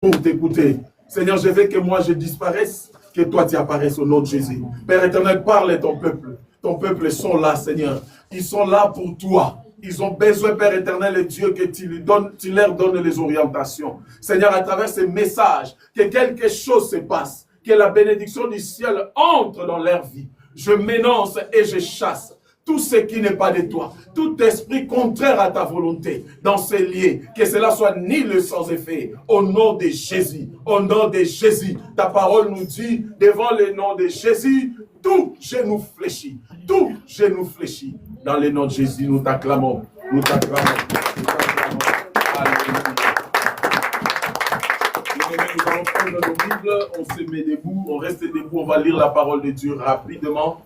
pour t'écouter. Seigneur, je veux que moi je disparaisse, que toi tu apparaisses au nom de Jésus. Père éternel, parle à ton peuple. Ton peuple sont là, Seigneur. Ils sont là pour toi. Ils ont besoin, Père éternel et Dieu, que tu leur donnes les orientations. Seigneur, à travers ces messages, que quelque chose se passe, que la bénédiction du ciel entre dans leur vie. Je m'énonce et je chasse tout ce qui n'est pas de toi, tout esprit contraire à ta volonté dans ces lieux, que cela soit nul sans effet, au nom de Jésus, au nom de Jésus. Ta parole nous dit, devant le nom de Jésus, tout genou fléchit, tout genou fléchit. Dans le nom de Jésus, nous t'acclamons, nous t'acclamons, nous t'acclamons. Alléluia. Nous allons prendre nos Bibles, on se met debout, on reste debout, on va lire la parole de Dieu rapidement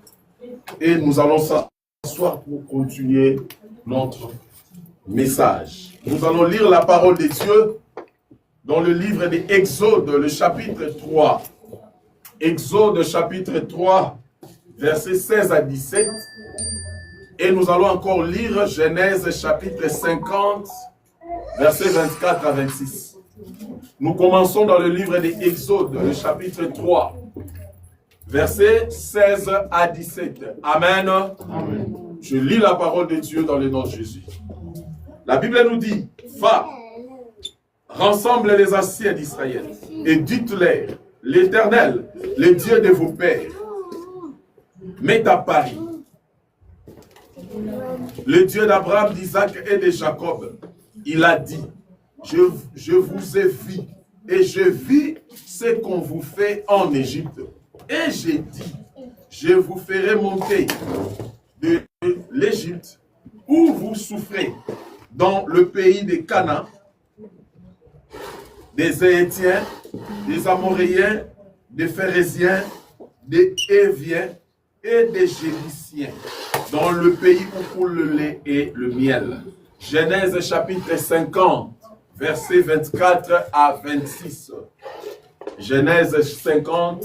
et nous allons s'asseoir pour continuer notre message. Nous allons lire la parole de Dieu dans le livre de Exode, le chapitre 3. Exode chapitre 3, versets 16 à 17. Et nous allons encore lire Genèse chapitre 50, versets 24 à 26. Nous commençons dans le livre de Exode, le chapitre 3, versets 16 à 17. Amen. Amen. Je lis la parole de Dieu dans le nom de Jésus. La Bible nous dit, va, rassemble les anciens d'Israël et dites-leur, l'Éternel, le Dieu de vos pères, met à Paris, le Dieu d'Abraham, d'Isaac et de Jacob. Il a dit, je vous ai vu et je vis ce qu'on vous fait en Égypte. Et j'ai dit, je vous ferai monter de l'Égypte où vous souffrez dans le pays des Canaan, des Hétiens, des Amoréens, des Phérésiens, des Héviens et des Jébusiens, dans le pays où coule le lait et le miel. Genèse chapitre 50, versets 24 à 26. Genèse 50,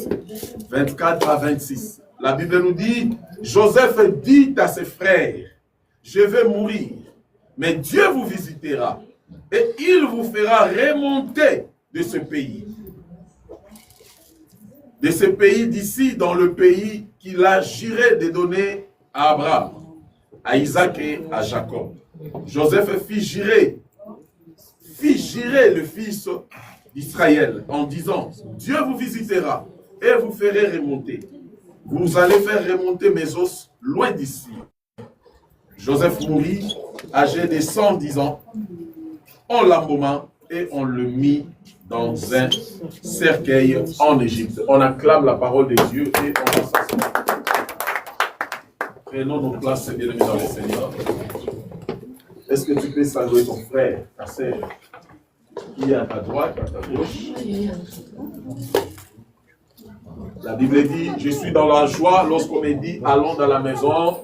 24 à 26. La Bible nous dit, Joseph dit à ses frères, je vais mourir, mais Dieu vous visitera et il vous fera remonter de ce pays. De ce pays d'ici, dans le pays qu'il a juré de donner à Abraham, à Isaac et à Jacob. Joseph fit jurer le fils d'Israël en disant, Dieu vous visitera et vous ferez remonter. Vous allez faire remonter mes os loin d'ici. Joseph mourut, âgé de 110 ans. On l'embauma et on le mit dans un cercueil en Égypte. On acclame la parole de Dieu et on va s'asseoir. Prenons nos places, bien-aimés dans le Seigneur. Est-ce que tu peux saluer ton frère, ta sœur, qui est à ta droite, à ta gauche? La Bible dit, je suis dans la joie lorsqu'on me dit, allons dans la maison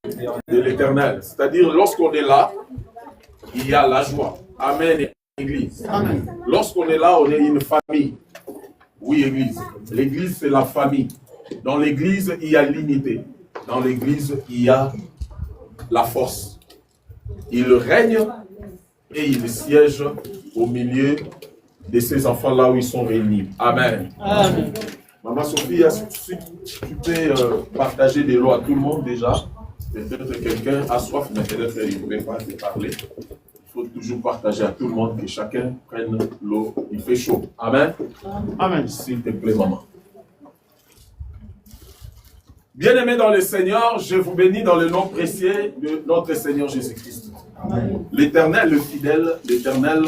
de l'Éternel. C'est-à-dire, lorsqu'on est là, il y a la joie. Amen, Église. Amen. Lorsqu'on est là, on est une famille. Oui, Église. L'Église, c'est la famille. Dans l'Église, il y a l'unité. Dans l'Église, il y a la force. Il règne et il siège au milieu de ces enfants-là où ils sont réunis. Amen. Amen. Maman Sophie, si tu peux partager des lots à tout le monde déjà. Peut-être quelqu'un a soif, mais peut-être il ne pouvait pas te parler. Il faut toujours partager à tout le monde, que chacun prenne l'eau. Il fait chaud. Amen. Amen. S'il te plaît, maman. Bien-aimés dans le Seigneur, je vous bénis dans le nom précieux de notre Seigneur Jésus-Christ. L'Éternel, le fidèle, l'Éternel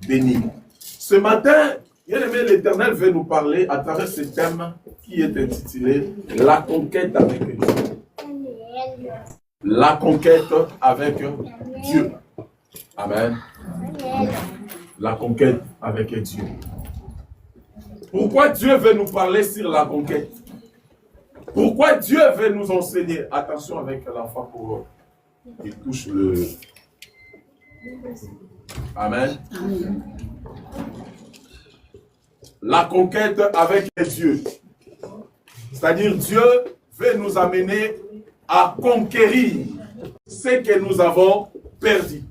béni. Ce matin, bien-aimé, l'Éternel veut nous parler à travers ce thème qui est intitulé « La conquête avec Dieu ». La conquête avec Dieu. Amen. La conquête avec Dieu. Pourquoi Dieu veut nous parler sur la conquête? Pourquoi Dieu veut nous enseigner? Attention avec l'enfant pour qu'il touche le... Amen. La conquête avec Dieu. C'est-à-dire Dieu veut nous amener à conquérir ce que nous avons perdu.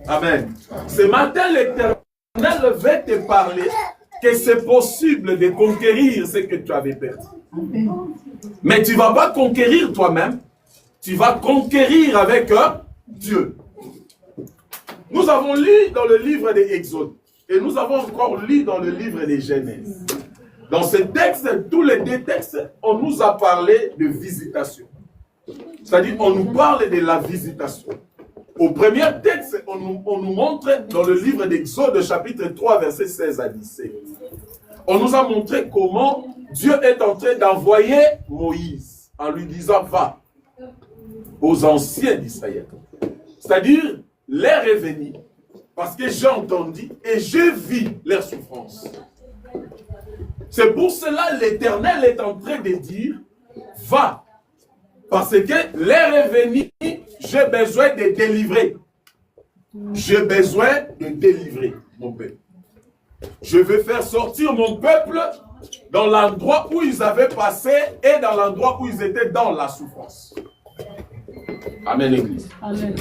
Amen. Ce matin, l'Éternel l'Éternel veut te parler que c'est possible de conquérir ce que tu avais perdu. Mais tu ne vas pas conquérir toi-même, tu vas conquérir avec Dieu. Nous avons lu dans le livre des Exodes et nous avons encore lu dans le livre des Genèse. Dans ces textes, tous les deux textes, on nous a parlé de visitation. C'est-à-dire, on nous parle de la visitation. Au premier texte, on nous montre dans le livre d'Exode, chapitre 3, versets 16 à 17. On nous a montré comment Dieu est en train d'envoyer Moïse en lui disant, va aux anciens d'Israël. C'est-à-dire, l'heure est venue, parce que j'ai entendu et j'ai vu leur souffrance. C'est pour cela l'Éternel est en train de dire, va, parce que l'heure est venue, j'ai besoin de délivrer. J'ai besoin de délivrer mon peuple. Je veux faire sortir mon peuple dans l'endroit où ils avaient passé et dans l'endroit où ils étaient dans la souffrance. Amen, Église. Amen.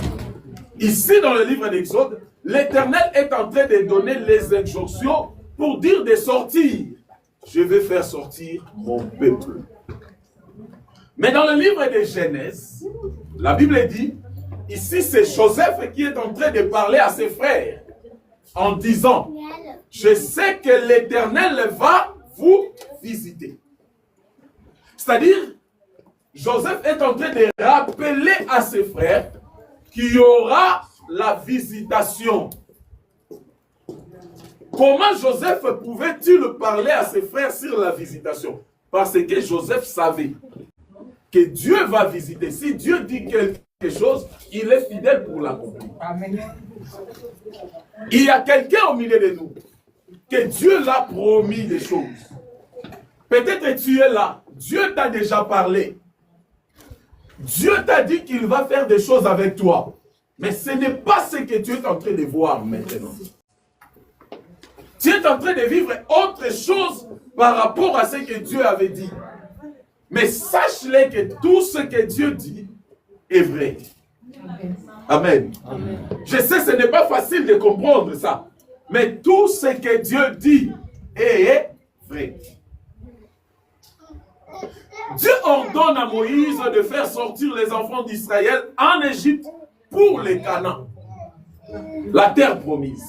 Ici, dans le livre d'Exode, l'Éternel est en train de donner les injonctions pour dire de sortir. Je vais faire sortir mon peuple. Mais dans le livre de Genèse, la Bible dit, ici c'est Joseph qui est en train de parler à ses frères en disant, je sais que l'Éternel va vous visiter. C'est-à-dire, Joseph est en train de rappeler à ses frères qu'il y aura la visitation. Comment Joseph pouvait-il parler à ses frères sur la visitation? Parce que Joseph savait que Dieu va visiter. Si Dieu dit quelque chose, il est fidèle pour l'accomplir. Il y a quelqu'un au milieu de nous que Dieu l'a promis des choses. Peut-être tu es là. Dieu t'a déjà parlé. Dieu t'a dit qu'il va faire des choses avec toi. Mais ce n'est pas ce que tu es en train de voir maintenant. Tu es en train de vivre autre chose par rapport à ce que Dieu avait dit. Mais sache-le que tout ce que Dieu dit est vrai. Amen. Amen. Je sais, ce n'est pas facile de comprendre ça. Mais tout ce que Dieu dit est vrai. Dieu ordonne à Moïse de faire sortir les enfants d'Israël en Égypte pour les Canaan, la terre promise.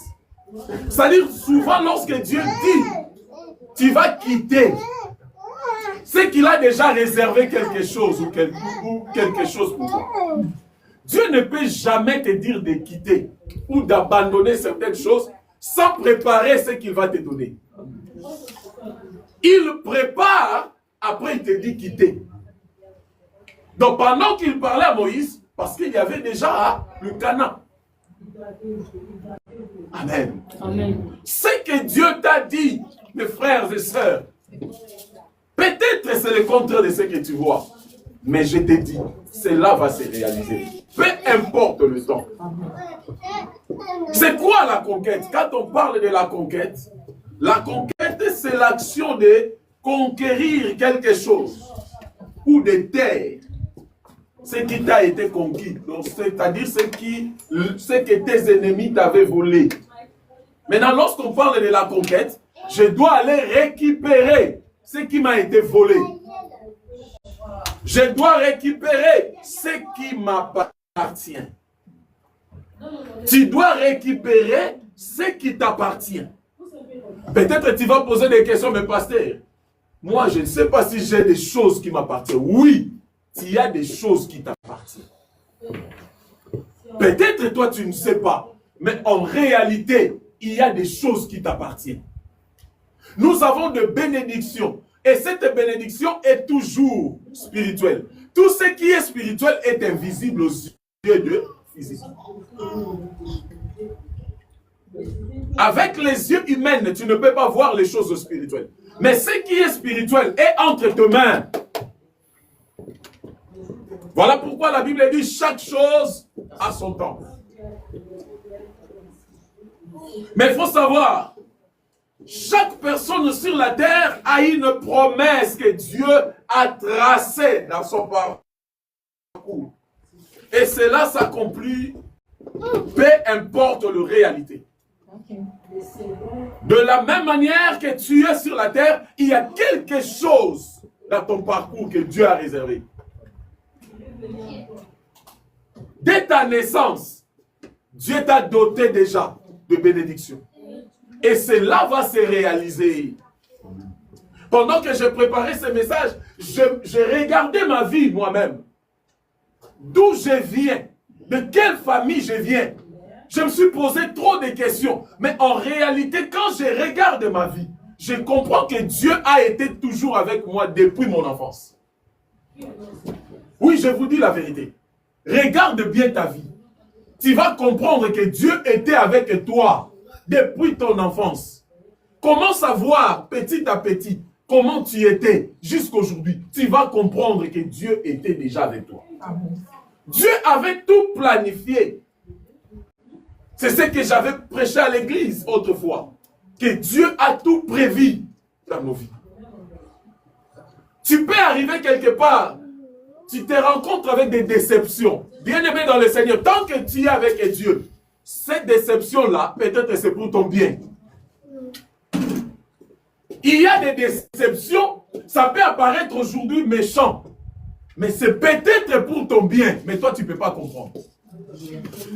C'est-à-dire, souvent, lorsque Dieu dit, tu vas quitter, c'est qu'il a déjà réservé quelque chose ou quelque chose pour toi. Dieu ne peut jamais te dire de quitter ou d'abandonner certaines choses sans préparer ce qu'il va te donner. Il prépare, après il te dit quitter. Donc pendant qu'il parlait à Moïse, parce qu'il y avait déjà le Canaan. Amen. Amen. Ce que Dieu t'a dit, mes frères et sœurs, peut-être c'est le contraire de ce que tu vois. Mais je te dis, cela va se réaliser. Peu importe le temps. C'est quoi la conquête? Quand on parle de la conquête, c'est l'action de conquérir quelque chose ou de terre. Ce qui t'a été conquis. C'est-à-dire ce que tes ennemis t'avaient volé. Maintenant, lorsqu'on parle de la conquête, je dois aller récupérer ce qui m'a été volé. Je dois récupérer ce qui m'appartient. Tu dois récupérer ce qui t'appartient. Peut-être tu vas poser des questions, mais pasteur, moi je ne sais pas si j'ai des choses qui m'appartiennent. Oui, il y a des choses qui t'appartiennent. Peut-être toi tu ne sais pas, mais en réalité, il y a des choses qui t'appartiennent. Nous avons de bénédictions. Et cette bénédiction est toujours spirituelle. Tout ce qui est spirituel est invisible aux yeux de physique. Avec les yeux humains, tu ne peux pas voir les choses spirituelles. Mais ce qui est spirituel est entre tes mains. Voilà pourquoi la Bible dit chaque chose a son temps. Mais il faut savoir, chaque personne sur la terre a une promesse que Dieu a tracée dans son parcours. Et cela s'accomplit, peu importe la réalité. De la même manière que tu es sur la terre, il y a quelque chose dans ton parcours que Dieu a réservé. Dès ta naissance, Dieu t'a doté déjà de bénédictions. Et cela va se réaliser. Pendant que je préparais ce message, je regardais ma vie moi-même. D'où je viens, de quelle famille je viens. Je me suis posé trop de questions. Mais en réalité, quand je regarde ma vie, je comprends que Dieu a été toujours avec moi depuis mon enfance. Oui, je vous dis la vérité. Regarde bien ta vie. Tu vas comprendre que Dieu était avec toi depuis ton enfance. Commence à voir petit à petit comment tu étais jusqu'aujourd'hui. Tu vas comprendre que Dieu était déjà avec toi. Dieu avait tout planifié. C'est ce que j'avais prêché à l'église autrefois. Que Dieu a tout prévu dans nos vies. Tu peux arriver quelque part, tu te rencontres avec des déceptions. Bien-aimé dans le Seigneur, tant que tu es avec Dieu, cette déception-là, peut-être c'est pour ton bien. Il y a des déceptions, ça peut apparaître aujourd'hui méchant. Mais c'est peut-être pour ton bien, mais toi tu ne peux pas comprendre.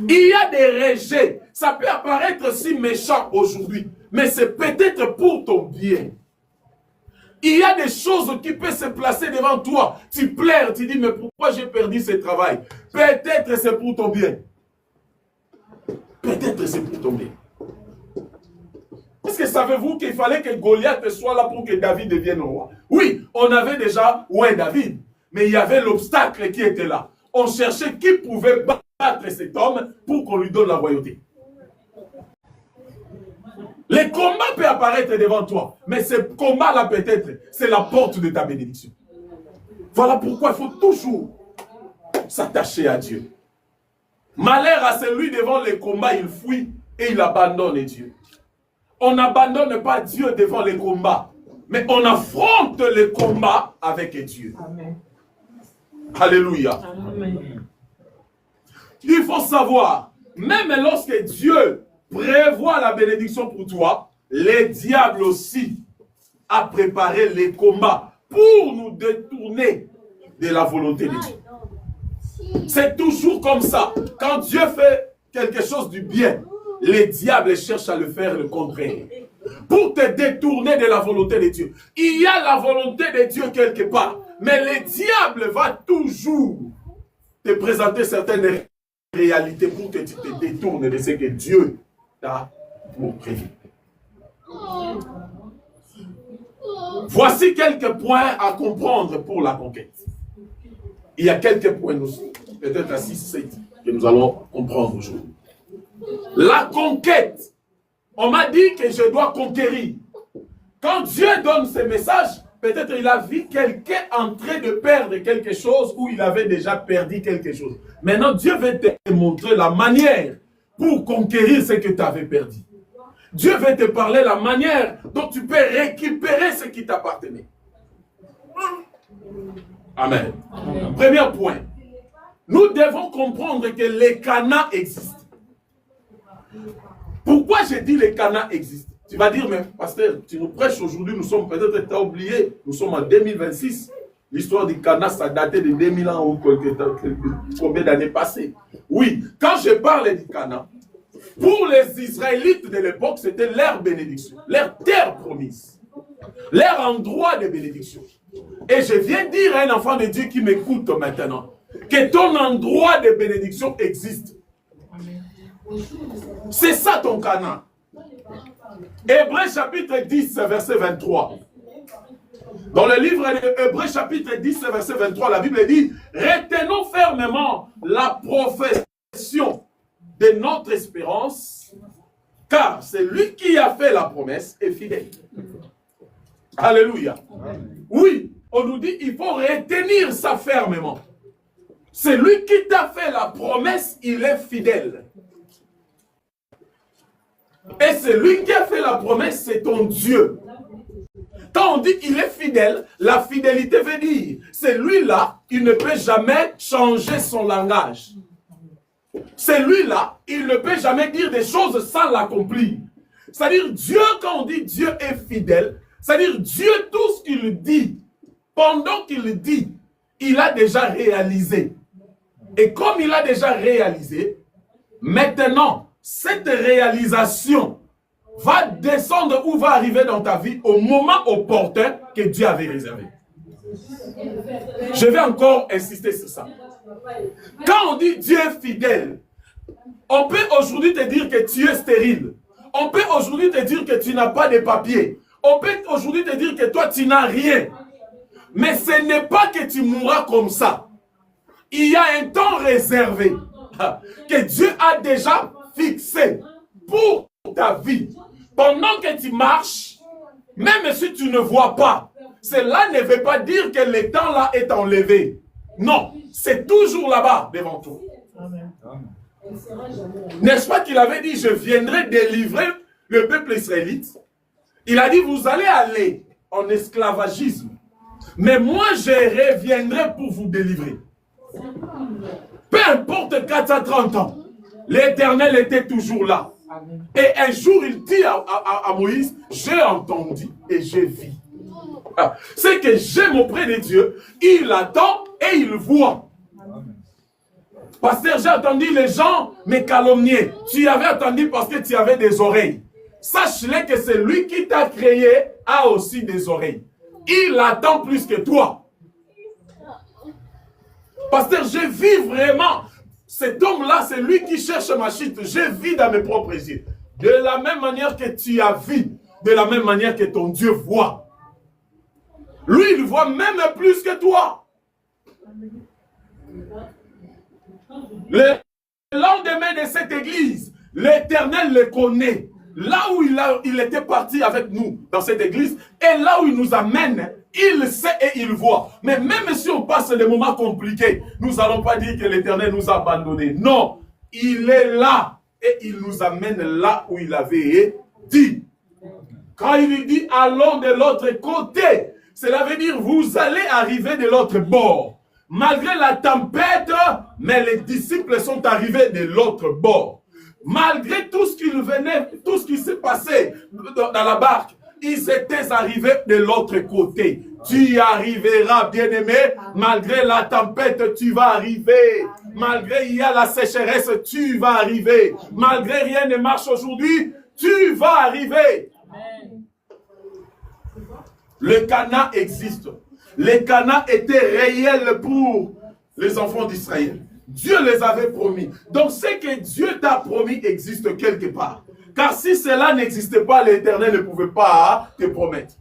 Il y a des rejets, ça peut apparaître si méchant aujourd'hui, mais c'est peut-être pour ton bien. Il y a des choses qui peuvent se placer devant toi. Tu pleures, tu dis, mais pourquoi j'ai perdu ce travail? Peut-être c'est pour ton bien. Peut-être c'est pour ton bien. Est-ce que savez-vous qu'il fallait que Goliath soit là pour que David devienne roi? Oui, on avait déjà, ouais, David. Mais il y avait l'obstacle qui était là. On cherchait qui pouvait battre cet homme pour qu'on lui donne la royauté. Les combats peuvent apparaître devant toi, mais ce combat-là peut-être, c'est la porte de ta bénédiction. Voilà pourquoi il faut toujours s'attacher à Dieu. Malheur à celui devant les combats, il fuit et il abandonne Dieu. On n'abandonne pas Dieu devant les combats, mais on affronte les combats avec Dieu. Amen. Alléluia. Amen. Il faut savoir, même lorsque Dieu prévoit la bénédiction pour toi, les diables aussi a préparé les combats pour nous détourner de la volonté de Dieu. C'est toujours comme ça. Quand Dieu fait quelque chose du bien, les diables cherchent à le faire le contraire. Pour te détourner de la volonté de Dieu. Il y a la volonté de Dieu quelque part, mais le diable va toujours te présenter certaines réalités pour que tu te détournes de ce que Dieu t'a prévu. Voici quelques points à comprendre pour la conquête. Il y a quelques points, peut-être à 6-7, que nous allons comprendre aujourd'hui. La conquête. On m'a dit que je dois conquérir. Quand Dieu donne ce message, peut-être il a vu quelqu'un en train de perdre quelque chose ou il avait déjà perdu quelque chose. Maintenant, Dieu veut te montrer la manière pour conquérir ce que tu avais perdu. Dieu veut te parler la manière dont tu peux récupérer ce qui t'appartenait. Amen. Amen. Premier point. Nous devons comprendre que les Canaan existent. Pourquoi j'ai dit les Canaan existent? Tu vas dire, mais pasteur, tu nous prêches aujourd'hui, nous sommes peut-être, tu as oublié, nous sommes en 2026. L'histoire du Canaan, ça datait de 2000 ans ou combien d'années passées. Oui, quand je parle du Canaan, pour les Israélites de l'époque, c'était leur bénédiction, leur terre promise, leur endroit de bénédiction. Et je viens dire à un enfant de Dieu qui m'écoute maintenant, que ton endroit de bénédiction existe. C'est ça ton Canaan. Hébreux chapitre 10, verset 23. Dans le livre d'Hébreux chapitre 10, verset 23, la Bible dit « Retenons fermement la profession de notre espérance, car c'est lui qui a fait la promesse est fidèle. » Alléluia. Oui, on nous dit il faut retenir ça fermement. C'est lui qui t'a fait la promesse, il est fidèle. Et c'est lui qui a fait la promesse, c'est ton Dieu. Quand on dit qu'il est fidèle, la fidélité veut dire, celui-là, il ne peut jamais changer son langage. celui-là, il ne peut jamais dire des choses sans l'accomplir. C'est-à-dire, Dieu, quand on dit Dieu est fidèle, c'est-à-dire Dieu, tout ce qu'il dit, pendant qu'il le dit, il a déjà réalisé. Et comme il a déjà réalisé, maintenant, cette réalisation va descendre ou va arriver dans ta vie au moment opportun que Dieu avait réservé. Je vais encore insister sur ça. Quand on dit Dieu est fidèle, on peut aujourd'hui te dire que tu es stérile. On peut aujourd'hui te dire que tu n'as pas de papiers. On peut aujourd'hui te dire que toi, tu n'as rien. Mais ce n'est pas que tu mourras comme ça. Il y a un temps réservé que Dieu a déjà fixé pour ta vie. Pendant que tu marches, même si tu ne vois pas, cela ne veut pas dire que le temps là est enlevé. Non, c'est toujours là-bas devant toi. N'est-ce pas qu'il avait dit, je viendrai délivrer le peuple israélite? Il a dit, vous allez aller en esclavagisme. Mais moi, je reviendrai pour vous délivrer. Peu importe 430 ans, l'Éternel était toujours là. Et un jour, il dit à Moïse, j'ai entendu et j'ai vu. C'est que j'aime auprès de Dieu, il attend et il voit. Pasteur, j'ai entendu les gens me calomnier. Tu avais entendu parce que tu avais des oreilles. Sache-le que c'est lui qui t'a créé a aussi des oreilles. Il attend plus que toi. Pasteur, je vis vraiment. Cet homme-là, c'est lui qui cherche ma chute. Je vis dans mes propres yeux. De la même manière que tu as vu, de la même manière que ton Dieu voit. Lui, il voit même plus que toi. Le lendemain de cette église, l'Éternel le connaît. Là où il était parti avec nous dans cette église, et là où il nous amène, il sait et il voit. Mais même si on passe des moments compliqués, nous n'allons pas dire que l'Éternel nous a abandonnés. Non, il est là et il nous amène là où il avait dit. Quand il dit allons de l'autre côté, cela veut dire vous allez arriver de l'autre bord. Malgré la tempête, mais les disciples sont arrivés de l'autre bord. Malgré tout ce qu'il venait, tout ce qui s'est passé dans la barque, ils étaient arrivés de l'autre côté. Tu y arriveras, bien-aimé. Malgré la tempête, tu vas arriver. Malgré il y a la sécheresse, tu vas arriver. Malgré rien ne marche aujourd'hui, tu vas arriver. Le Canaan existe. Le Canaan était réel pour les enfants d'Israël. Dieu les avait promis. Donc ce que Dieu t'a promis existe quelque part. Car si cela n'existait pas, l'Éternel ne pouvait pas te promettre.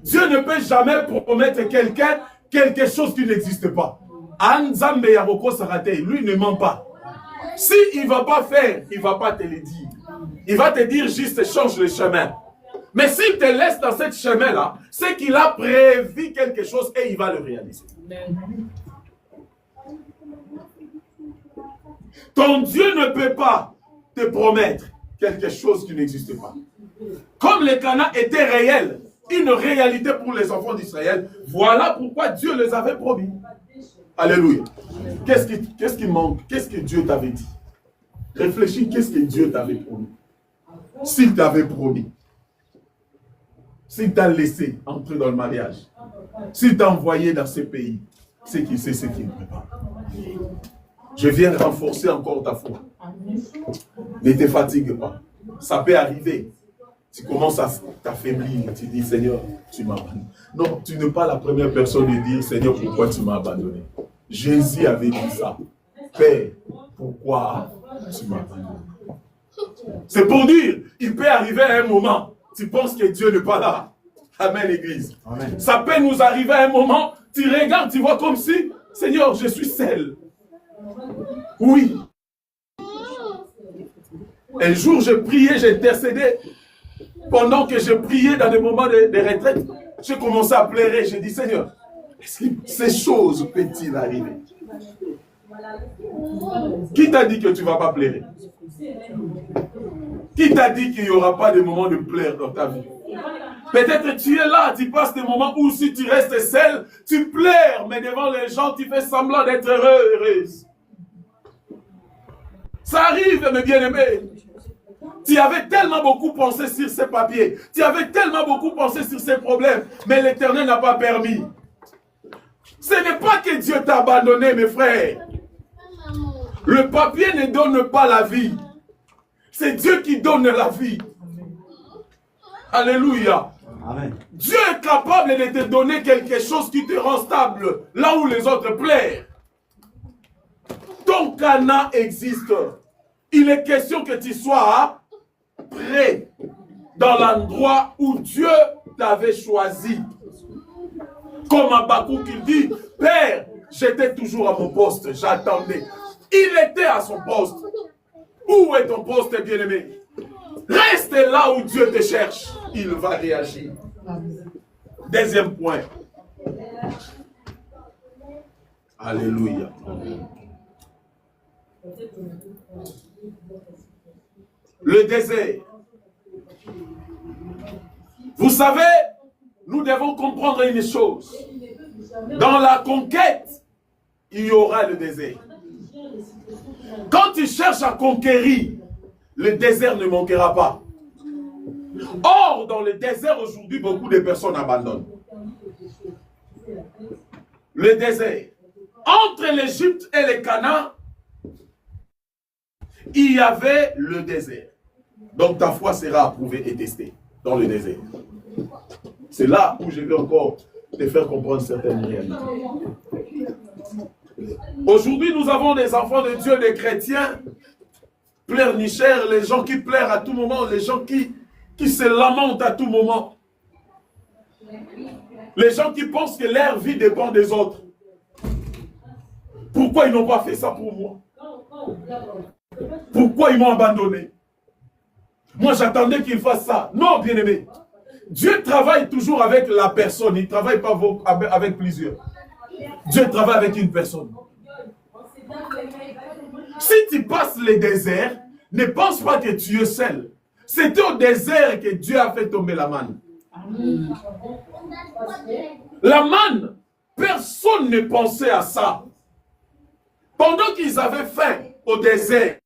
Dieu ne peut jamais promettre quelqu'un quelque chose qui n'existe pas. Anzambe Yaboko Sarate, lui ne ment pas. Si il ne va pas faire, il ne va pas te le dire. Il va te dire juste change le chemin. Mais s'il te laisse dans ce chemin-là, c'est qu'il a prévu quelque chose et il va le réaliser. Ton Dieu ne peut pas te promettre quelque chose qui n'existe pas. Comme le Canaan était réel, une réalité pour les enfants d'Israël, voilà pourquoi Dieu les avait promis. Alléluia. Qu'est-ce qui manque? Qu'est-ce que Dieu t'avait dit? Réfléchis, qu'est-ce que Dieu t'avait promis? S'il t'avait promis, s'il t'a laissé entrer dans le mariage, s'il t'a envoyé dans ce pays, c'est qu'il sait ce qu'il prépare. Je viens renforcer encore ta foi. Ne te fatigue pas. Ça peut arriver. Tu commences à t'affaiblir. Tu dis, Seigneur, tu m'as abandonné. Non, tu n'es pas la première personne de dire, Seigneur, pourquoi tu m'as abandonné? Jésus avait dit ça. Père, pourquoi tu m'as abandonné? C'est pour dire, il peut arriver à un moment, tu penses que Dieu n'est pas là. Amen, Église. Amen. Ça peut nous arriver à un moment, tu regardes, tu vois comme si, Seigneur, je suis seul. Oui. Un jour, je priais, j'intercédais. Pendant que je priais dans des moments de retraite, j'ai commencé à pleurer. J'ai dit, Seigneur, est-ce que ces choses peuvent-ils arriver? Qui t'a dit que tu ne vas pas pleurer? Qui t'a dit qu'il n'y aura pas de moments de pleurs dans ta vie? Peut-être tu es là, tu passes des moments où si tu restes seul, tu pleures, mais devant les gens, tu fais semblant d'être heureuse. Ça arrive, mes bien-aimés. Tu avais tellement beaucoup pensé sur ces papiers. Tu avais tellement beaucoup pensé sur ces problèmes. Mais l'Éternel n'a pas permis. Ce n'est pas que Dieu t'a abandonné, mes frères. Le papier ne donne pas la vie. C'est Dieu qui donne la vie. Alléluia. Amen. Dieu est capable de te donner quelque chose qui te rend stable, là où les autres plairent. Ton Cana existe. Il est question que tu sois prêt dans l'endroit où Dieu t'avait choisi. Comme Habakkuk il dit, Père, j'étais toujours à mon poste, j'attendais. Il était à son poste. Où est ton poste, bien-aimé? Reste là où Dieu te cherche. Il va réagir. Deuxième point. Alléluia. Le désert. Vous savez, nous devons comprendre une chose. Dans la conquête, il y aura le désert. Quand tu cherches à conquérir, le désert ne manquera pas. Or, dans le désert aujourd'hui, beaucoup de personnes abandonnent. Le désert. Entre l'Égypte et le Canaan, il y avait le désert. Donc ta foi sera approuvée et testée dans le désert. C'est là où je vais encore te faire comprendre certaines réalités. Aujourd'hui, nous avons des enfants de Dieu, des chrétiens, pleurnicheurs, les gens qui pleurent à tout moment, les gens qui se lamentent à tout moment. Les gens qui pensent que leur vie dépend des autres. Pourquoi ils n'ont pas fait ça pour moi? Pourquoi ils m'ont abandonné? Moi, j'attendais qu'ils fassent ça. Non, bien-aimé. Dieu travaille toujours avec la personne. Il ne travaille pas avec plusieurs. Dieu travaille avec une personne. Si tu passes le désert, ne pense pas que tu es seul. C'était au désert que Dieu a fait tomber la manne. La manne, personne ne pensait à ça. Pendant qu'ils avaient faim au désert,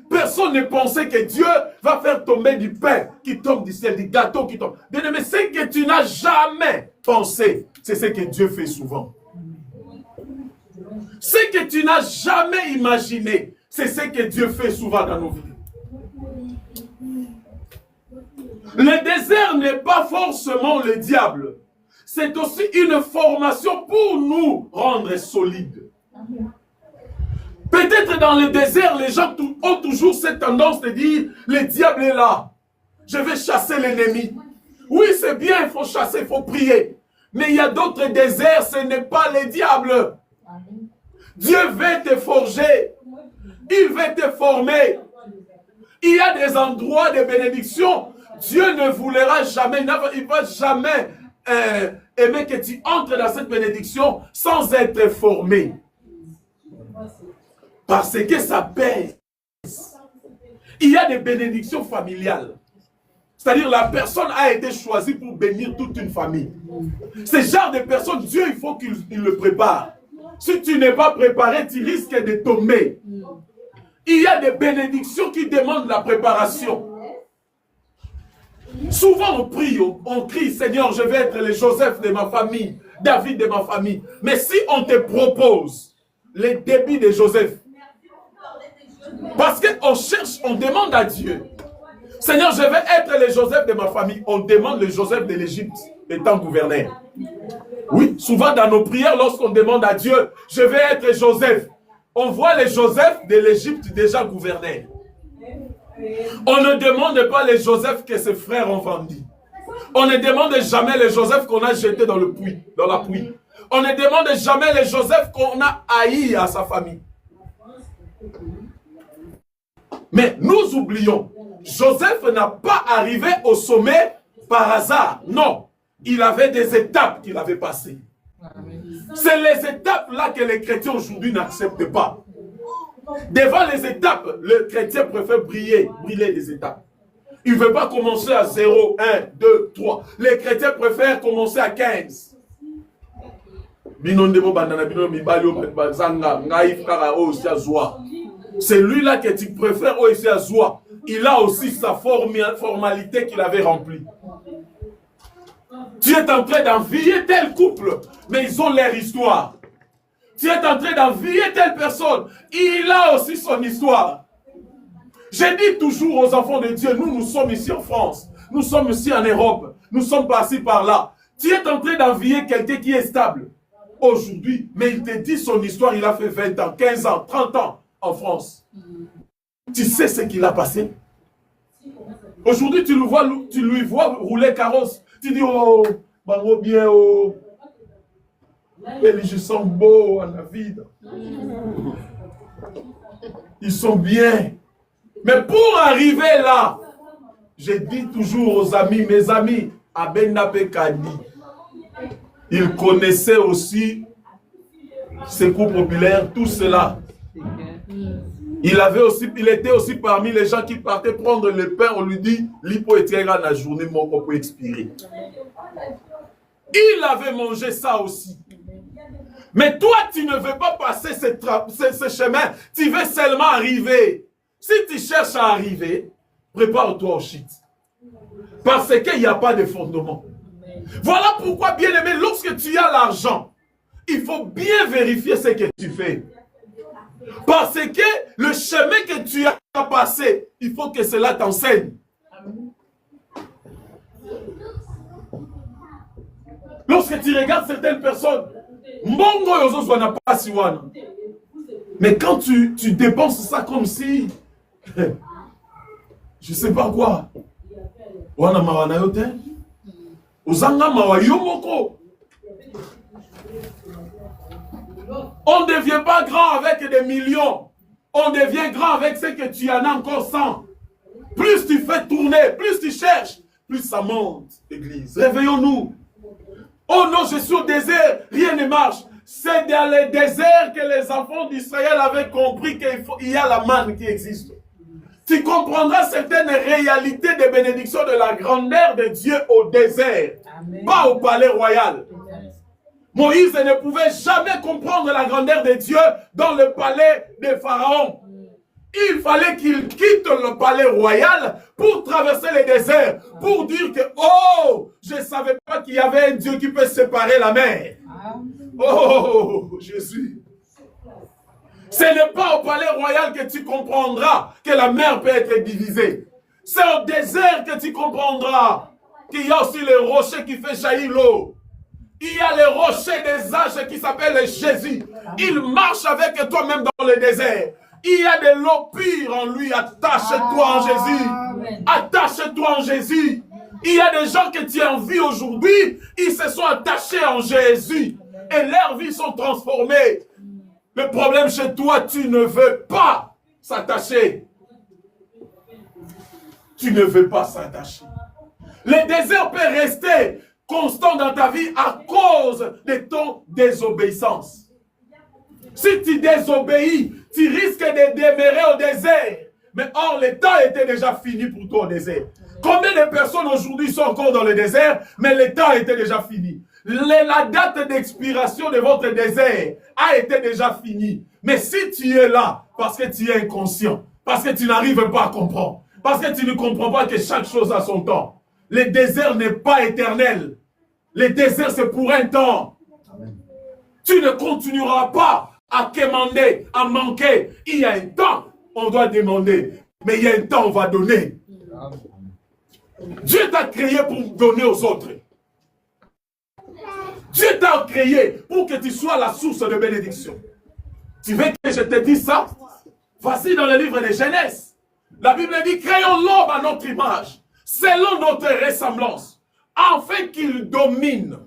personne ne pensait que Dieu va faire tomber du pain qui tombe du ciel, du gâteau qui tombe. Mais ce que tu n'as jamais pensé, c'est ce que Dieu fait souvent. Ce que tu n'as jamais imaginé, c'est ce que Dieu fait souvent dans nos vies. Le désert n'est pas forcément le diable. C'est aussi une formation pour nous rendre solides. Peut-être dans le désert, les gens ont toujours cette tendance de dire, le diable est là. Je vais chasser l'ennemi. Oui, c'est bien, il faut chasser, il faut prier. Mais il y a d'autres déserts, ce n'est pas le diable. Dieu veut te forger. Il veut te former. Il y a des endroits de bénédiction. Dieu ne voudra jamais, il ne va jamais aimer que tu entres dans cette bénédiction sans être formé. Parce que ça pèse. Il y a des bénédictions familiales. C'est-à-dire la personne a été choisie pour bénir toute une famille. Ce genre de personnes, Dieu, il faut qu'il le prépare. Si tu n'es pas préparé, tu risques de tomber. Il y a des bénédictions qui demandent la préparation. Souvent on prie, on crie, Seigneur, je vais être le Joseph de ma famille, David de ma famille. Mais si on te propose les débits de Joseph, parce qu'on cherche, on demande à Dieu, Seigneur, je vais être le Joseph de ma famille. On demande le Joseph de l'Égypte étant gouverneur. Oui, souvent dans nos prières, lorsqu'on demande à Dieu, je vais être Joseph, on voit les Joseph de l'Égypte déjà gouverneur. On ne demande pas les Joseph que ses frères ont vendus. On ne demande jamais les Joseph qu'on a jetés dans le puits, dans la pluie. On ne demande jamais les Joseph qu'on a haïs à sa famille. Mais nous oublions, Joseph n'a pas arrivé au sommet par hasard. Non, il avait des étapes qu'il avait passées. C'est les étapes-là que les chrétiens aujourd'hui n'acceptent pas. Devant les étapes, le chrétien préfère briller les étapes. Il ne veut pas commencer à 0, 1, 2, 3. Les chrétiens préfèrent commencer à 15. Celui-là que tu préfères au Zoa, il a aussi sa formalité qu'il avait remplie. Tu es en train d'envier tel couple, mais ils ont leur histoire. Tu es en train d'envier telle personne, il a aussi son histoire. Je dis toujours aux enfants de Dieu, nous sommes ici en France, nous sommes ici en Europe, nous sommes passés par là. Tu es en train d'envier quelqu'un qui est stable aujourd'hui, mais il te dit son histoire, il a fait 20 ans, 15 ans, 30 ans en France. Tu sais ce qu'il a passé? Aujourd'hui, tu lui vois rouler carrosse. Tu dis, oh, bango bien, oh. Je sens beau en la vie. Ils sont bien. Mais pour arriver là, je dis toujours aux amis, mes amis, Abenape Kadi, ils connaissaient aussi ces coups populaires, tout cela. Il était aussi parmi les gens qui partaient prendre le pain, on lui dit, l'hypo était dans la journée, mon corps peut expirer. Il avait mangé ça aussi. Mais toi, tu ne veux pas passer ce chemin, tu veux seulement arriver. Si tu cherches à arriver, prépare-toi au shit. Parce qu'il n'y a pas de fondement. Voilà pourquoi, bien aimé, lorsque tu as l'argent, il faut bien vérifier ce que tu fais. Parce que le chemin que tu as passé, il faut que cela t'enseigne. Lorsque tu regardes certaines personnes, mais quand tu dépenses ça comme si, je ne sais pas quoi, on ne devient pas grand avec des millions. On devient grand avec ce que tu en as encore 100. Plus tu fais tourner, plus tu cherches, plus ça monte, l'église. Réveillons-nous. Oh non, je suis au désert, rien ne marche. C'est dans le désert que les enfants d'Israël avaient compris qu'il y a la manne qui existe. Tu comprendras certaines réalités des bénédictions de la grandeur de Dieu au désert, Amen. Pas au palais royal. Amen. Moïse ne pouvait jamais comprendre la grandeur de Dieu dans le palais de Pharaon. Il fallait qu'il quitte le palais royal pour traverser le désert, pour dire que, oh, je ne savais pas qu'il y avait un Dieu qui peut séparer la mer. Oh, Jésus. Ce n'est pas au palais royal que tu comprendras que la mer peut être divisée. C'est au désert que tu comprendras qu'il y a aussi le rocher qui fait jaillir l'eau. Il y a le rocher des âges qui s'appelle Jésus. Il marche avec toi-même dans le désert. Il y a de l'eau pure en lui. Attache-toi en Jésus. Attache-toi en Jésus. Il y a des gens que tu envies aujourd'hui. Ils se sont attachés en Jésus. Et leurs vies sont transformées. Le problème chez toi, tu ne veux pas s'attacher. Tu ne veux pas s'attacher. Le désert peut rester constant dans ta vie à cause de ton désobéissance. Si tu désobéis, tu risques de demeurer au désert. Mais or, le temps était déjà fini pour toi au désert. Combien de personnes aujourd'hui sont encore dans le désert, mais le temps était déjà fini. La date d'expiration de votre désert a été déjà finie. Mais si tu es là, parce que tu es inconscient, parce que tu n'arrives pas à comprendre, parce que tu ne comprends pas que chaque chose a son temps, le désert n'est pas éternel. Le désert, c'est pour un temps. Amen. Tu ne continueras pas à quémander, à manquer. Il y a un temps, on doit demander. Mais il y a un temps, on va donner. Amen. Dieu t'a créé pour donner aux autres. Dieu t'a créé pour que tu sois la source de bénédiction. Tu veux que je te dise ça? Voici dans le livre de Genèse. La Bible dit, créons l'homme à notre image, selon notre ressemblance, afin qu'il domine.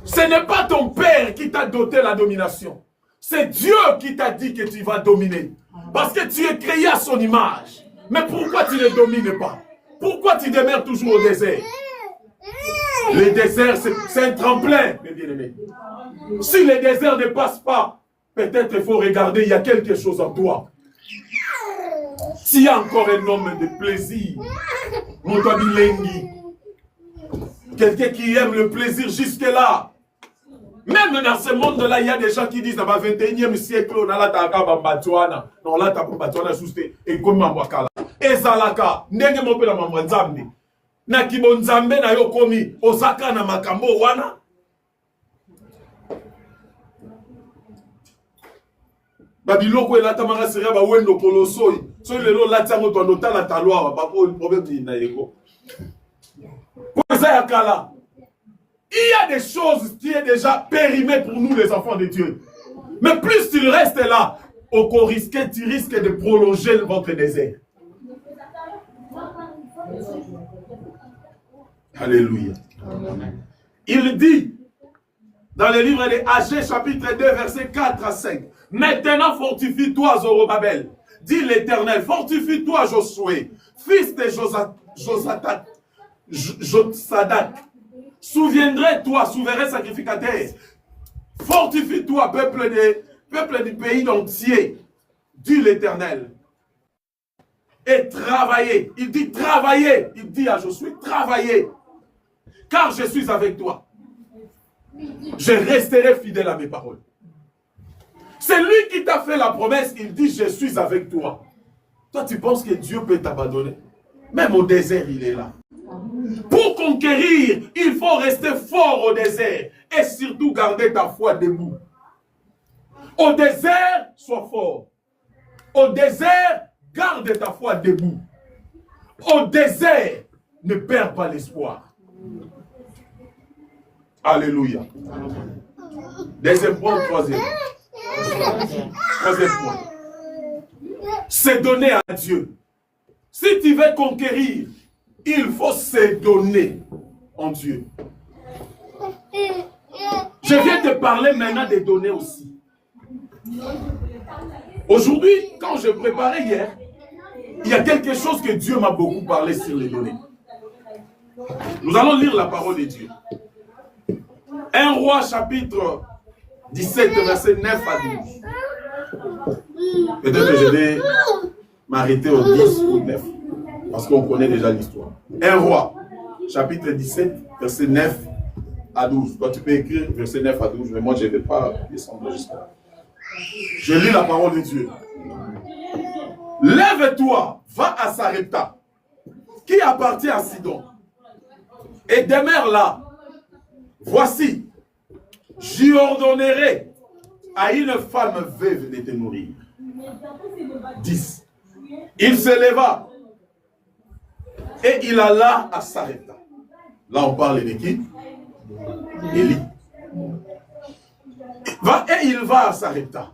Ce n'est pas ton père qui t'a doté la domination. C'est Dieu qui t'a dit que tu vas dominer. Parce que tu es créé à son image. Mais pourquoi tu ne domines pas? Pourquoi tu demeures toujours au désert? Le désert, c'est un tremplin, mes bien-aimés. Si le désert ne passe pas, peut-être il faut regarder, il y a quelque chose en toi. S'il y a encore un homme de plaisir, quelqu'un qui aime le plaisir jusque-là, Même dans ce monde-là, il y a des gens qui disent dans le 21e siècle, on a la taka bambatuana. Non, la taka bambatuana juste et comme mambakala. Et zalaka, ndenge mope la mamwanzambi. Na kibonzambe na yo komi, osaka na makambo wana. Babiloko elata manga seria ba wendo kolosoi. So lelo latango to nota la talwa ba ko problème na yego. Kwa ça yakala. Il y a des choses qui sont déjà périmées pour nous les enfants de Dieu. Mais plus tu restes là, tu risques de prolonger votre désert. Alléluia. Il dit dans le livre de Agé chapitre 2 verset 4 à 5. Maintenant fortifie-toi Zorobabel, dit l'Éternel, fortifie-toi Josué, fils de Josadak. Souviendrai-toi, souverain sacrificateur, fortifie-toi, peuple du pays entier, dit l'Éternel. Et travaillez, il dit travaillez, il dit à Josué, travaillez, car je suis avec toi. Je resterai fidèle à mes paroles. C'est lui qui t'a fait la promesse, il dit je suis avec toi. Toi tu penses que Dieu peut t'abandonner? Même au désert il est là. Pour conquérir, il faut rester fort au désert et surtout garder ta foi debout. Au désert, sois fort. Au désert, garde ta foi debout. Au désert, ne perds pas l'espoir. Alléluia. Deuxième point, troisième. Troisième point. C'est donner à Dieu. Si tu veux conquérir, il faut se donner en Dieu. Je viens te parler maintenant des données aussi. Aujourd'hui, quand je préparais hier, il y a quelque chose que Dieu m'a beaucoup parlé sur les données. Nous allons lire la parole de Dieu. 1 Roi chapitre 17 verset 9 à 12. Peut-être que je vais m'arrêter au 10 ou 9. Parce qu'on connaît déjà l'histoire. 1 Roi, chapitre 17, verset 9 à 12. Toi, tu peux écrire verset 9 à 12, mais moi, je ne vais pas descendre jusqu'à là. Je lis la parole de Dieu. Lève-toi, va à Sarepta, qui appartient à Sidon, et demeure là. Voici, j'y ordonnerai à une femme veuve de te nourrir. 10. Il se leva. Et il alla à Sarepta. Là, on parle de qui? Élie. Et il va à Sarepta.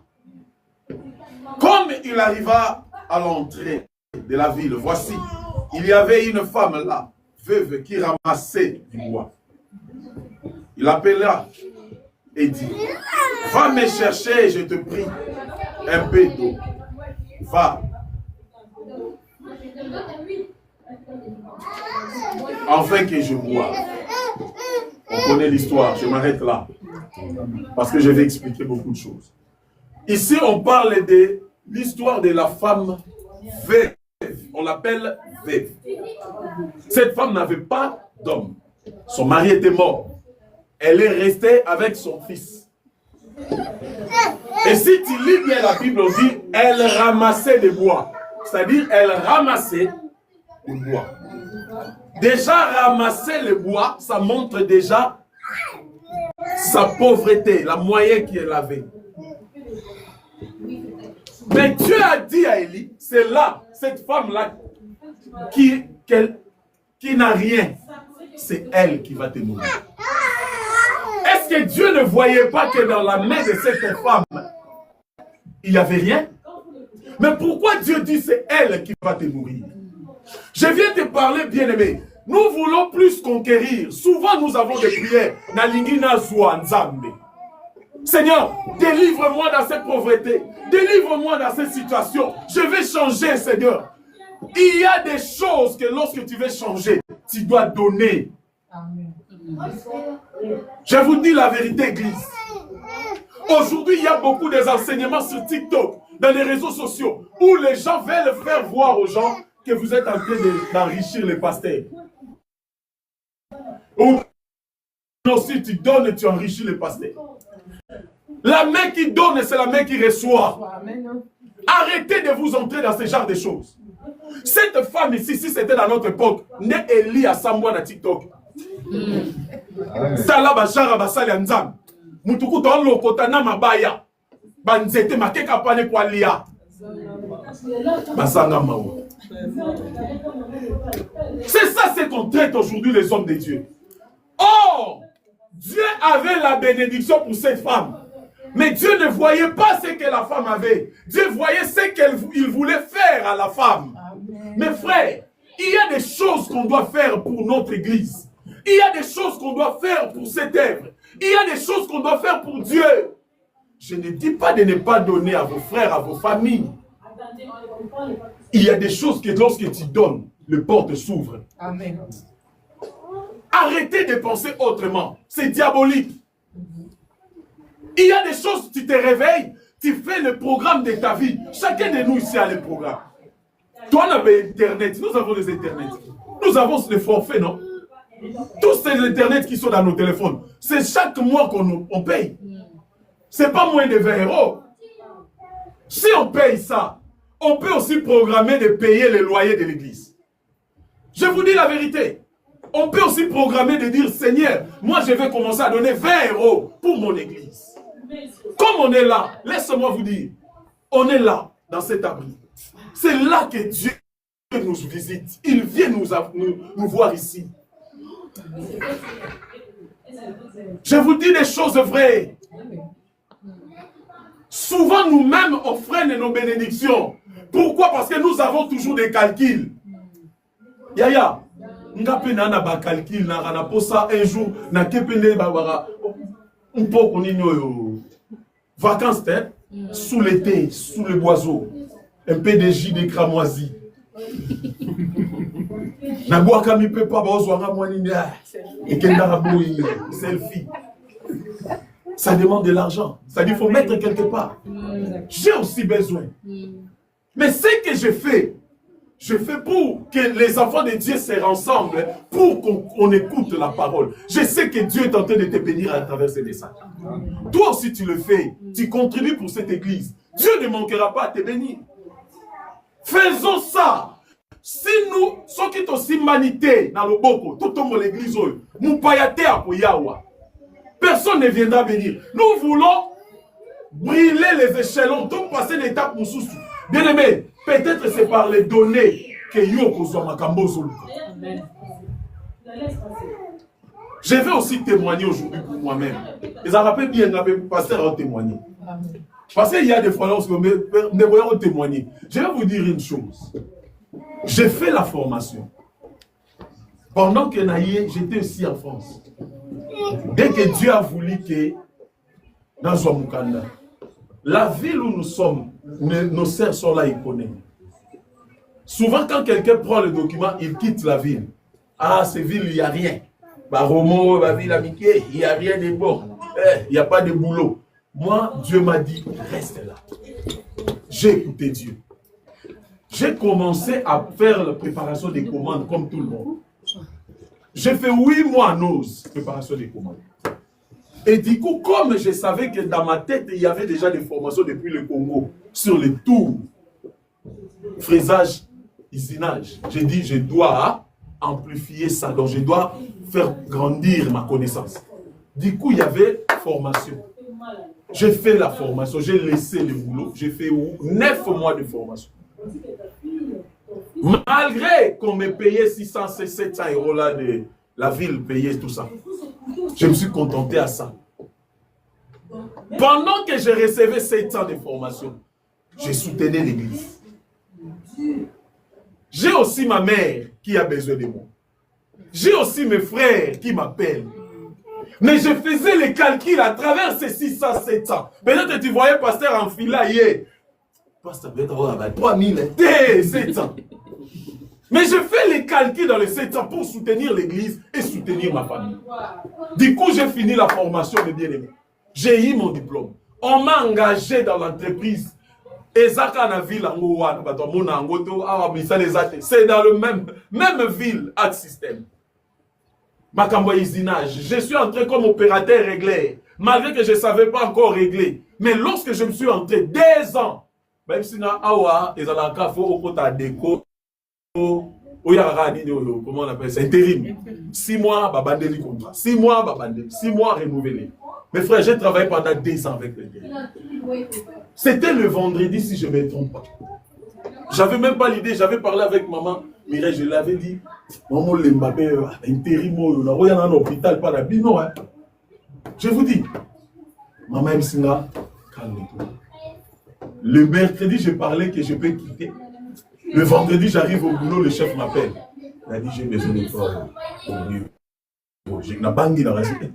Comme il arriva à l'entrée de la ville, voici, il y avait une femme là, veuve, qui ramassait du bois. Il appela et dit, va me chercher, je te prie, un peu d'eau. Va. Enfin que je bois. On connaît l'histoire, je m'arrête là. Parce que je vais expliquer beaucoup de choses. Ici, on parle de l'histoire de la femme veuve. On l'appelle veuve. Cette femme n'avait pas d'homme. Son mari était mort. Elle est restée avec son fils. Et si tu lis bien la Bible, on dit, elle ramassait des bois. C'est-à-dire, elle ramassait du bois. Déjà ramasser le bois, ça montre déjà sa pauvreté, la moyenne qu'elle avait. Mais Dieu a dit à Élie, c'est là, cette femme-là, qui n'a rien, c'est elle qui va te nourrir. Est-ce que Dieu ne voyait pas que dans la main de cette femme, il n'y avait rien? Mais pourquoi Dieu dit c'est elle qui va te nourrir? Je viens te parler, bien-aimé. Nous voulons plus conquérir. Souvent, nous avons des prières. Seigneur, délivre-moi dans cette pauvreté. Délivre-moi dans cette situation. Je vais changer, Seigneur. Il y a des choses que lorsque tu veux changer, tu dois donner. Je vous dis la vérité, Église. Aujourd'hui, il y a beaucoup d'enseignements sur TikTok, dans les réseaux sociaux, où les gens veulent faire voir aux gens que vous êtes en train d'enrichir les pasteurs. Ou aussi tu donnes et tu enrichis les pasteurs. La main qui donne, c'est la main qui reçoit. Arrêtez de vous entrer dans ce genre de choses. Cette femme ici, si c'était dans notre époque, ne Eli à Samboa na TikTok. Sala bachara basali anzam. Mutuku ton lokota na mabaya. Banzete makeka pane kwa lia. Basanga maou. C'est ça ce qu'on traite aujourd'hui les hommes de Dieu. Oh, Dieu avait la bénédiction pour cette femme. Mais Dieu ne voyait pas ce que la femme avait. Dieu voyait ce qu'il voulait faire à la femme. Amen. Mes frères, il y a des choses qu'on doit faire pour notre église. Il y a des choses qu'on doit faire pour cette œuvre. Il y a des choses qu'on doit faire pour Dieu. Je ne dis pas de ne pas donner à vos frères, à vos familles. Il y a des choses que lorsque tu donnes, le porte s'ouvre. Amen. Arrêtez de penser autrement. C'est diabolique. Il y a des choses, tu te réveilles, tu fais le programme de ta vie. Chacun de nous ici a le programme. Toi, on avait Internet. Nous avons les Internet. Nous avons les forfaits, non? Tous ces Internet qui sont dans nos téléphones, c'est chaque mois qu'on paye. C'est pas moins de 20 €. Si on paye ça, on peut aussi programmer de payer les loyers de l'église. Je vous dis la vérité. On peut aussi programmer de dire, Seigneur, moi je vais commencer à donner 20 € pour mon église. Comme on est là, laissez-moi vous dire, on est là, dans cet abri. C'est là que Dieu nous visite. Il vient nous voir ici. Je vous dis des choses vraies. Souvent nous-mêmes, on freine nos bénédictions. Pourquoi? Parce que nous avons toujours des calculs. Yaya, ngape na ba calcul na posa un jour na kepene babara un peu konino vacances sous l'été, sous le boiseau, un peu de jus de cramoisi. Na boaka mi pe pa bozo nga mwani et kenda boui selfie. Ça demande de l'argent. Ça dit faut mettre quelque part. J'ai aussi besoin. Mais ce que je fais pour que les enfants de Dieu se rassemblent, pour qu'on écoute la parole. Je sais que Dieu est en train de te bénir à travers ces messages. Toi aussi tu le fais, tu contribues pour cette église. Dieu ne manquera pas à te bénir. Faisons ça. Si nous, ceux qui sont aussi humanité dans le boko, tout le monde l'église, nous payate à Yawa. Personne ne viendra bénir. Nous voulons brûler les échelons, tout passer l'étape pour sous. Bien aimé, peut-être c'est par les données que Yoko soit Makambo Zulu. Je vais aussi témoigner aujourd'hui pour moi-même. Et ça rappelle bien, le pasteur a témoigné. Parce qu'il y a des fois, lorsque nous voyons témoigner. Je vais vous dire une chose. J'ai fait la formation. Pendant que j'étais aussi en France. Dès que Dieu a voulu que dans Zouamukanda, la ville où nous sommes, nos sœurs sont là, ils connaissent. Souvent, quand quelqu'un prend le document, il quitte la ville. Ah, cette ville, il n'y a rien. Bah, Romo, la ville amicale, il n'y a rien de bon. Il n'y a pas de boulot. Moi, Dieu m'a dit, reste là. J'ai écouté Dieu. J'ai commencé à faire la préparation des commandes comme tout le monde. J'ai fait 8 mois en ose, préparation des commandes. Et du coup, comme je savais que dans ma tête, il y avait déjà des formations depuis le Congo sur les tours, fraisage, usinage. J'ai dit, je dois amplifier ça, donc je dois faire grandir ma connaissance. Du coup, il y avait formation. J'ai fait la formation, j'ai laissé le boulot, j'ai fait 9 mois de formation. Malgré qu'on me payait 600, 700 € là de la ville, payait tout ça. Je me suis contenté à ça. Pendant que je recevais 700 de formation, je soutenais l'église. J'ai aussi ma mère qui a besoin de moi. J'ai aussi mes frères qui m'appellent. Mais je faisais les calculs à travers ces 600, 700. Peut-être que tu voyais pasteur en fila hier. Pasteur, peut-être 3000, 700. Mais je fais les calculs dans les 700 pour soutenir l'église et soutenir ma famille. Du coup, j'ai fini la formation de bien-aimé. J'ai eu mon diplôme. On m'a engagé dans l'entreprise. C'est dans le même ville, Ad System. Makambo isinage. Je suis entré comme opérateur réglé, malgré que je ne savais pas encore régler. Mais lorsque je me suis entré, 2 ans, même si awa, ils ont encore fait au côté déco, comment on appelle ça, intérim. 6 mois, babandeli contrat. 6 mois, babandeli. 6 mois, renouvelé. Mes frères, j'ai travaillé pendant 2 ans avec les gars. C'était le vendredi, si je ne me trompe pas. J'avais même pas l'idée, j'avais parlé avec maman. Mireille, je l'avais dit. Maman, le Mbappé, intérim, on a un hôpital, pas la bino. Je vous dis, maman Msinga, calme-toi. Le mercredi, je parlais que je peux quitter. Le vendredi, j'arrive au boulot, le chef m'appelle. Il a dit, j'ai besoin de toi. Je n'ai pas envie de rester.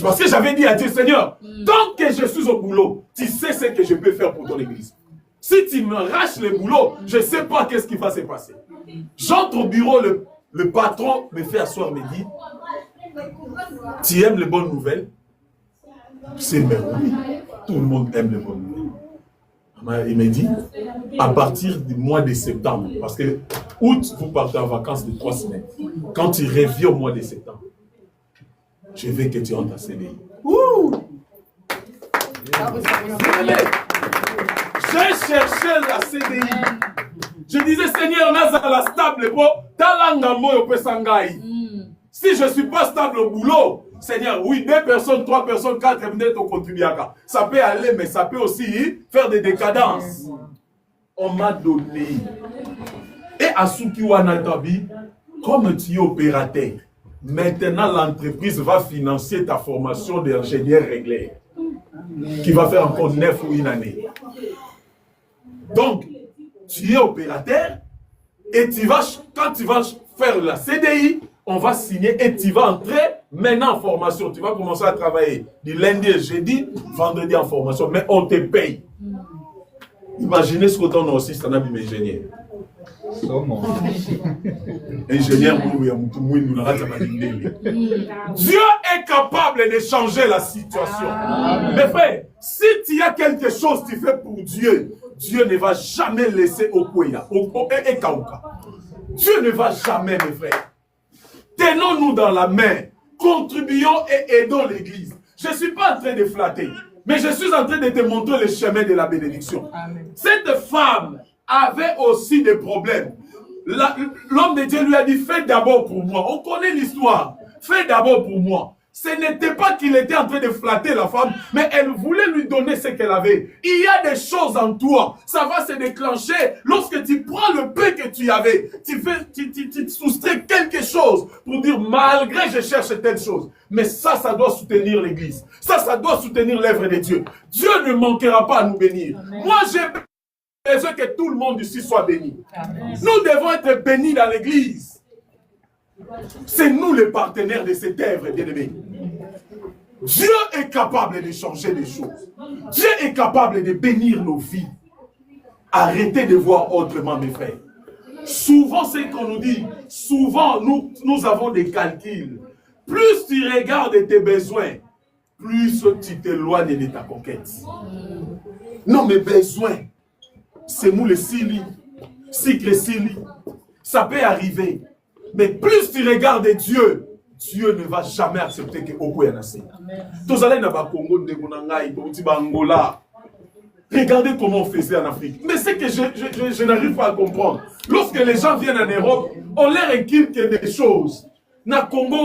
Parce que j'avais dit à Dieu, Seigneur, tant que je suis au boulot, tu sais ce que je peux faire pour ton église. Si tu me raches le boulot, je ne sais pas qu'est-ce qui va se passer. J'entre au bureau, le patron me fait asseoir, me dit, tu aimes les bonnes nouvelles? C'est merveilleux. Tout le monde aime les bonnes nouvelles. Il me dit, à partir du mois de septembre, parce que août, vous partez en vacances de 3 semaines. Quand tu reviens au mois de septembre, je veux que tu entres à CDI. J'ai cherché la CDI. Je disais, Seigneur, Naza la stable, si je ne suis pas stable au boulot, Seigneur, oui, 2 personnes, 3 personnes, 4 minutes au contribuaka. Ça peut aller, mais ça peut aussi faire des décadences. On m'a donné. Et à Sukiwana Tabi, comme tu es opérateur, maintenant l'entreprise va financer ta formation d'ingénieur réglé, qui va faire encore 9 ou 1 année. Donc, tu es opérateur, et quand tu vas faire la CDI, on va signer et tu vas entrer maintenant en formation. Tu vas commencer à travailler du lundi et jeudi, vendredi en formation, mais on te paye. Imaginez ce que ton aussi, c'est un ingénieur. Ingénieur, Dieu est capable de changer la situation. Mais frère, si tu as quelque chose que tu fais pour Dieu, Dieu ne va jamais laisser au Koya, et Kauka. Dieu ne va jamais, mes frères. Tenons-nous dans la main, contribuons et aidons l'Église. Je ne suis pas en train de flatter, mais je suis en train de te montrer le chemin de la bénédiction. Amen. Cette femme avait aussi des problèmes. L'homme de Dieu lui a dit, fais d'abord pour moi. On connaît l'histoire. Fais d'abord pour moi. Ce n'était pas qu'il était en train de flatter la femme, mais elle voulait lui donner ce qu'elle avait. Il y a des choses en toi. Ça va se déclencher lorsque tu prends le peu que tu avais. Tu soustrais quelque chose pour dire, malgré je cherche telle chose. Mais ça doit soutenir l'Église. Ça doit soutenir l'œuvre de Dieu. Dieu ne manquera pas à nous bénir. Amen. Moi, j'ai besoin que tout le monde ici soit béni. Amen. Nous devons être bénis dans l'Église. C'est nous les partenaires de cette œuvre, bien-aimés. Dieu est capable de changer les choses. Dieu est capable de bénir nos vies. Arrêtez de voir autrement, mes frères. Souvent, c'est qu'on nous dit, souvent, nous avons des calculs. Plus tu regardes tes besoins, plus tu t'éloignes de ta conquête. Non, mes besoins, c'est nous les Sili. Cycle Sili. Ça peut arriver. Mais plus tu regardes Dieu, Dieu ne va jamais accepter que Oko Yanase. Tous allez dans le Congo, Angola. Regardez comment on faisait en Afrique. Mais c'est que je n'arrive pas à comprendre. Lorsque les gens viennent en Europe, on leur inculque des choses. Na Congo,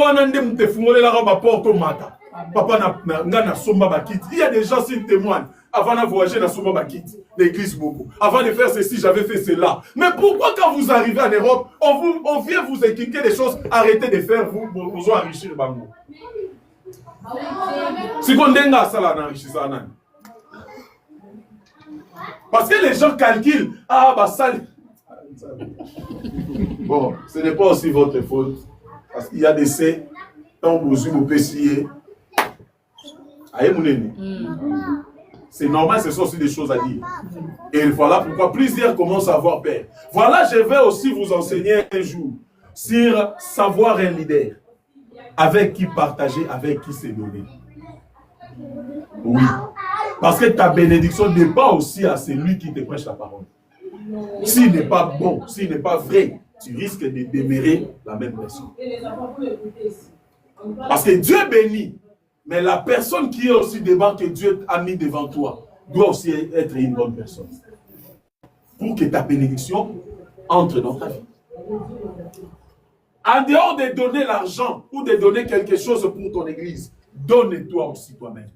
il y a des gens qui témoignent. Avant de voyager dans Souma Bakit, l'église beaucoup. Avant de faire ceci, j'avais fait cela. Mais pourquoi quand vous arrivez en Europe, on vient vous inculquer des choses, arrêtez de faire, vous enrichir le bango. Si on denga ça là, parce que les gens calculent, ça. Bon, ce n'est pas aussi votre faute. Parce qu'il y a des faits, quand vous pouvez essayer. C'est normal, ce sont aussi des choses à dire. Et voilà pourquoi plusieurs commencent à avoir peur. Voilà, je vais aussi vous enseigner un jour sur savoir un leader. Avec qui partager, avec qui se donner. Oui. Parce que ta bénédiction dépend aussi à celui qui te prêche la parole. S'il n'est pas bon, s'il n'est pas vrai, tu risques de demeurer la même personne. Parce que Dieu bénit, mais la personne qui est aussi devant, que Dieu a mis devant toi, doit aussi être une bonne personne. Pour que ta bénédiction entre dans ta vie. En dehors de donner l'argent ou de donner quelque chose pour ton église, donne-toi aussi toi-même.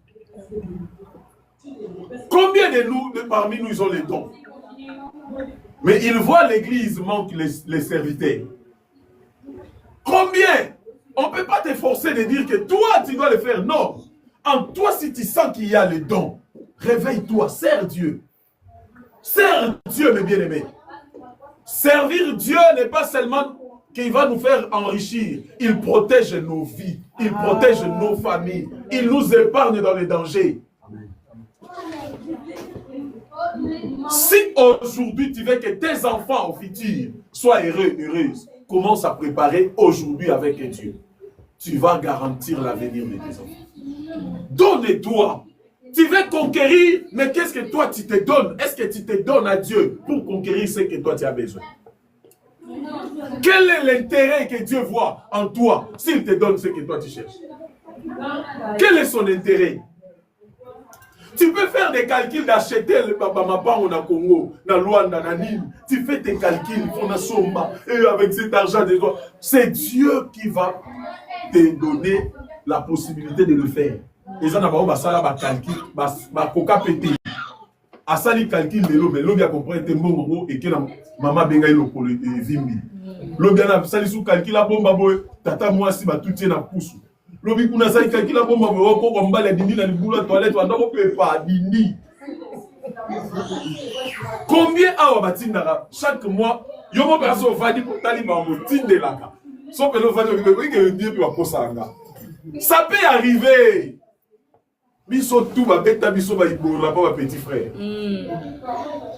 Combien de nous, parmi nous, ils ont les dons? Mais ils voient l'église manque les serviteurs. Combien? On ne peut pas te forcer de dire que toi, tu dois le faire. Non. En toi, si tu sens qu'il y a les dons, réveille-toi, sers Dieu. Sers Dieu, mes bien-aimés. Servir Dieu n'est pas seulement qu'il va nous faire enrichir. Il protège nos vies. Il protège nos familles. Il nous épargne dans les dangers. Si aujourd'hui tu veux que tes enfants au futur soient heureux, heureuses, commence à préparer aujourd'hui avec Dieu. Tu vas garantir l'avenir de tes enfants. Donne-toi. Tu veux conquérir, mais qu'est-ce que toi tu te donnes? Est-ce que tu te donnes à Dieu pour conquérir ce que toi tu as besoin? Quel est l'intérêt que Dieu voit en toi s'il te donne ce que toi tu cherches? Quel est son intérêt? Tu peux faire des calculs d'acheter le Babamapa au Congo, dans Luanda, dans Nîmes. Tu fais tes calculs, on a Somba, et avec cet argent de toi. C'est Dieu qui va te donner la possibilité de le faire. Les gens n'ont pas calcul, coca pété. À ça, les calculs de l'eau, mais l'eau bien comprendre que bon et que maman benga le polo de vimbi. L'eau bien ça les sous calcul la bomba boy, tata moi si ba tout tient na pousse. Lobi kuna ça calcul la bomba boy ko ko mbala dindi na libula toilette wanda ko pas dindi. Combien awa batinda chaque mois yo mo perso vadi pour tali ba mo tindelaka. So que le vadi que Dieu peut posanga. Ça peut arriver. Biso tout va bêta biso va ibora pas petit frère.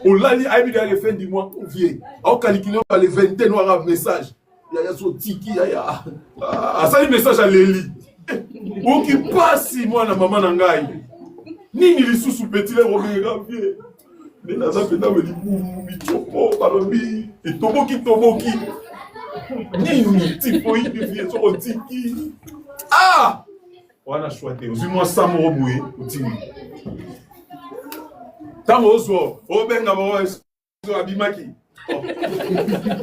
On l'a dit à la fin du mois on vient. On calcule les 20 noirs message. Il y a son tiki ya. Ah ça le message à Léli. Ou qui passe moi na maman nangai. Nini lisusu petit le robert vieux. Mais na ça pena me libu mi chopo parobi et toboki. Nini tipo yi vieux so tiki. Ah! On a choisi. Dis-moi ça, mon roboué. Tant ozo, au benga moi, so abimaki.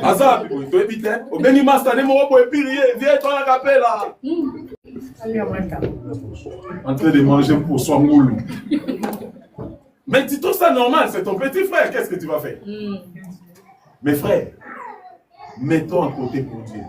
Azab, tu es vite. Au beni master, ne mon roboué pirier. Viens, toi la capelle là. En train de manger pour son moule. Mais tu trouves ça normal, c'est ton petit frère. Qu'est-ce que tu vas faire? Mes frères, mettons à côté pour Dieu.